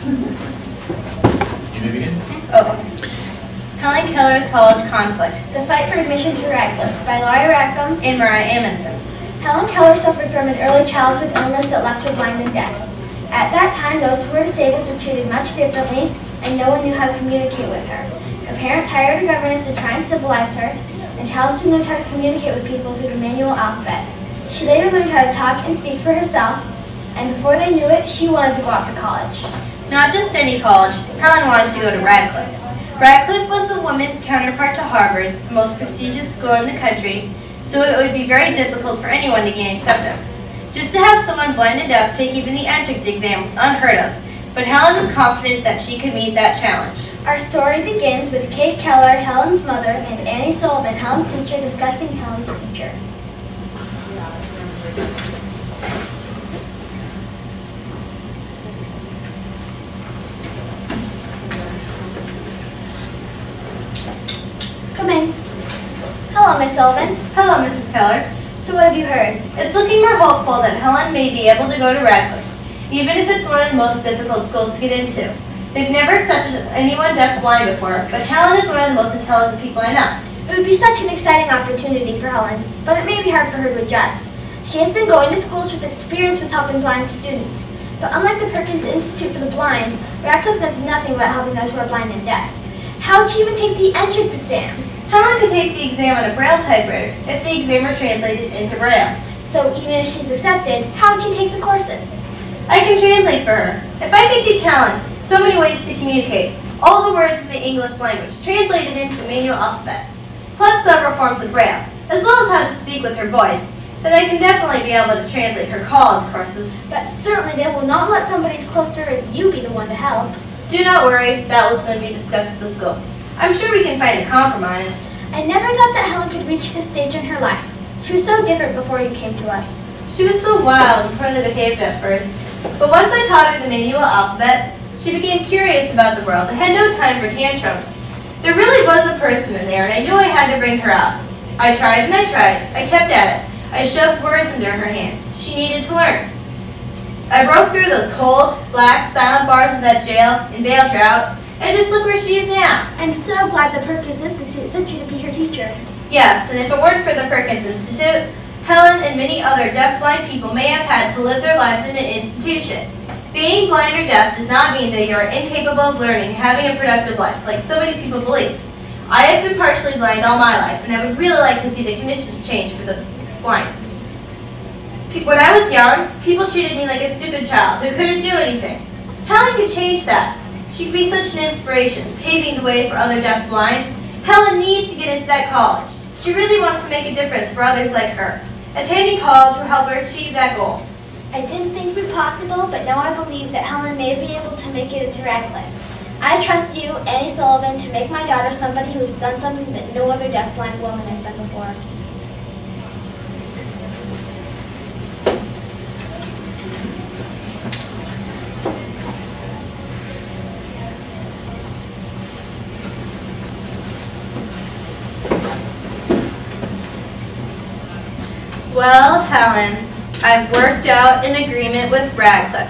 You may begin. Oh. Helen Keller's College Conflict. The Fight for Admission to Radcliffe by Laurie Rackham and Mariah Amundsen. Helen Keller suffered from an early childhood illness that left her blind and deaf. At that time, those who were disabled were treated much differently, and no one knew how to communicate with her. Her parents hired a governess to try and civilize her, and Helen soon learned how to communicate with people through the manual alphabet. She later learned how to talk and speak for herself, and before they knew it, she wanted to go off to college. Not just any college, Helen wanted to go to Radcliffe. Radcliffe was the women's counterpart to Harvard, the most prestigious school in the country, so it would be very difficult for anyone to gain acceptance. Just to have someone blind and deaf take even the entrance exam was unheard of, but Helen was confident that she could meet that challenge. Our story begins with Kate Keller, Helen's mother, and Annie Sullivan, Helen's teacher, discussing Helen's future. Come in. Hello, Miss Sullivan. Hello, Mrs. Keller. So what have you heard? It's looking more hopeful that Helen may be able to go to Radcliffe, even if it's one of the most difficult schools to get into. They've never accepted anyone deaf-blind before, but Helen is one of the most intelligent people I know. It would be such an exciting opportunity for Helen, but it may be hard for her to adjust. She has been going to schools with experience with helping blind students. But unlike the Perkins Institute for the Blind, Radcliffe does nothing about helping those who are blind and deaf. How would she even take the entrance exam? Helen could take the exam on a Braille typewriter if the exam were translated into Braille. So even if she's accepted, how would she take the courses? I can translate for her. If I could teach Helen so many ways to communicate, all the words in the English language translated into the manual alphabet, plus several forms of Braille, as well as how to speak with her voice, then I can definitely be able to translate her college courses. But certainly they will not let somebody as close to her as you be the one to help. Do not worry, that will soon be discussed at the school. I'm sure we can find a compromise. I never thought that Helen could reach this stage in her life. She was so different before you came to us. She was so wild and poorly behaved at first, but once I taught her the manual alphabet, she became curious about the world and had no time for tantrums. There really was a person in there, and I knew I had to bring her out. I tried and I tried. I kept at it. I shoved words into her hands. She needed to learn. I broke through those cold, black, silent bars of that jail and bailed her out, and just look where she is now. I'm so glad the Perkins Institute sent you to be her teacher. Yes, and if it weren't for the Perkins Institute, Helen and many other deaf-blind people may have had to live their lives in an institution. Being blind or deaf does not mean that you are incapable of learning and having a productive life, like so many people believe. I have been partially blind all my life, and I would really like to see the conditions change for the blind. When I was young, people treated me like a stupid child who couldn't do anything. Helen could change that. She could be such an inspiration, paving the way for other deaf-blind. Helen needs to get into that college. She really wants to make a difference for others like her. Attending college will help her achieve that goal. I didn't think it would be possible, but now I believe that Helen may be able to make it into Radcliffe. I trust you, Annie Sullivan, to make my daughter somebody who has done something that no other deaf-blind woman has done before. Well, Helen, I've worked out an agreement with Radcliffe.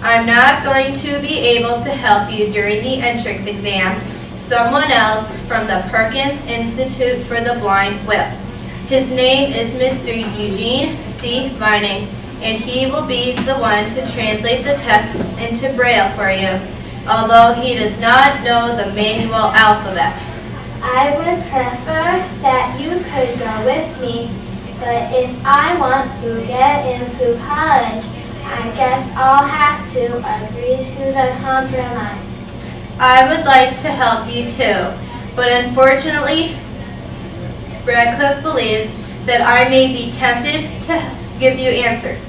I'm not going to be able to help you during the entrance exam. Someone else from the Perkins Institute for the Blind will. His name is Mr. Eugene C. Vining, and he will be the one to translate the tests into Braille for you, although he does not know the manual alphabet. I would prefer that you could go with me, but if I want to get into college, I guess I'll have to agree to the compromise. I would like to help you too, but unfortunately, Radcliffe believes that I may be tempted to give you answers.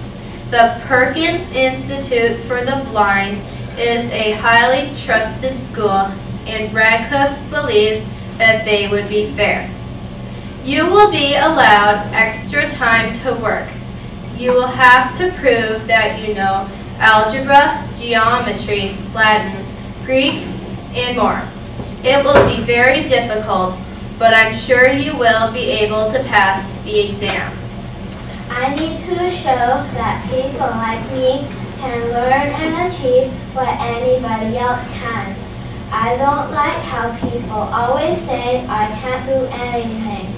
The Perkins Institute for the Blind is a highly trusted school, and Radcliffe believes that they would be fair. You will be allowed extra time to work. You will have to prove that you know algebra, geometry, Latin, Greek, and more. It will be very difficult, but I'm sure you will be able to pass the exam. I need to show that people like me can learn and achieve what anybody else can. I don't like how people always say I can't do anything.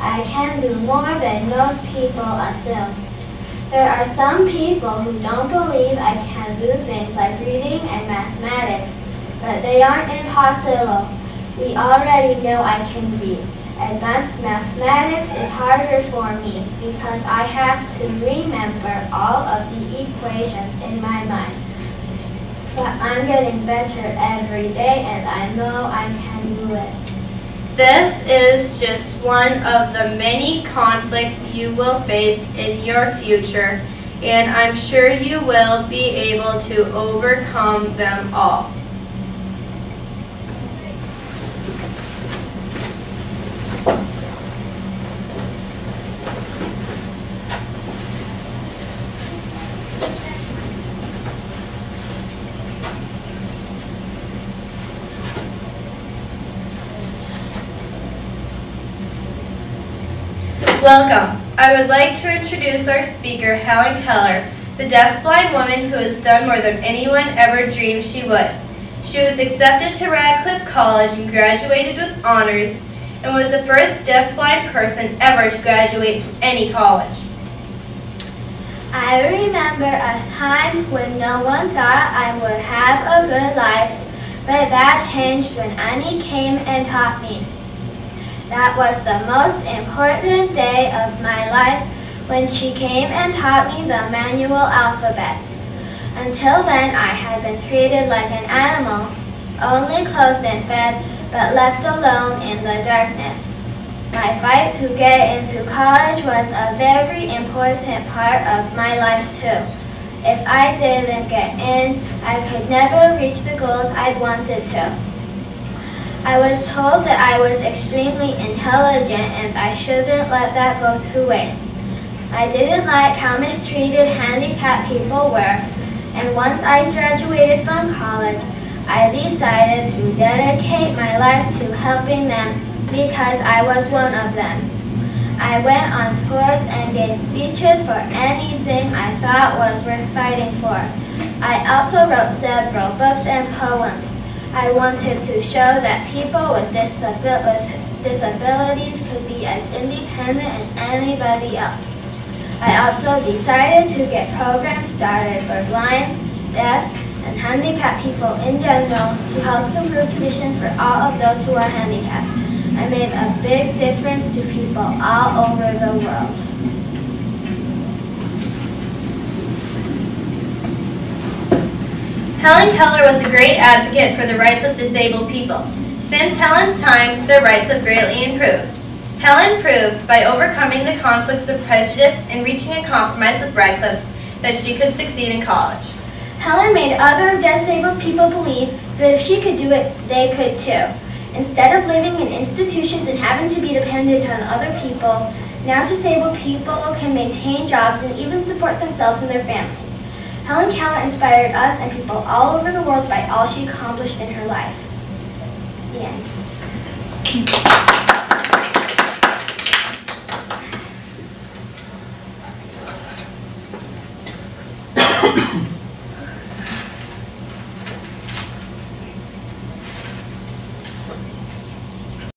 I can do more than most people assume. There are some people who don't believe I can do things like reading and mathematics, but they aren't impossible. We already know I can read. Advanced mathematics is harder for me because I have to remember all of the equations in my mind. But I'm getting better every day and I know I can do it. This is just one of the many conflicts you will face in your future, and I'm sure you will be able to overcome them all. Welcome. I would like to introduce our speaker, Helen Keller, the deaf-blind woman who has done more than anyone ever dreamed she would. She was accepted to Radcliffe College and graduated with honors, and was the first deaf-blind person ever to graduate from any college. I remember a time when no one thought I would have a good life, but that changed when Annie came and taught me. That was the most important day of my life when she came and taught me the manual alphabet. Until then, I had been treated like an animal, only clothed and fed, but left alone in the darkness. My fight to get into college was a very important part of my life too. If I didn't get in, I could never reach the goals I'd wanted to. I was told that I was extremely intelligent and I shouldn't let that go to waste. I didn't like how mistreated handicapped people were, and once I graduated from college, I decided to dedicate my life to helping them because I was one of them. I went on tours and gave speeches for anything I thought was worth fighting for. I also wrote several books and poems. I wanted to show that people with disabilities could be as independent as anybody else. I also decided to get programs started for blind, deaf, and handicapped people in general to help improve conditions for all of those who are handicapped. I made a big difference to people all over the world. Helen Keller was a great advocate for the rights of disabled people. Since Helen's time, their rights have greatly improved. Helen proved by overcoming the conflicts of prejudice and reaching a compromise with Radcliffe that she could succeed in college. Helen made other disabled people believe that if she could do it, they could too. Instead of living in institutions and having to be dependent on other people, now disabled people can maintain jobs and even support themselves and their families. Helen Keller inspired us and people all over the world by all she accomplished in her life. The end.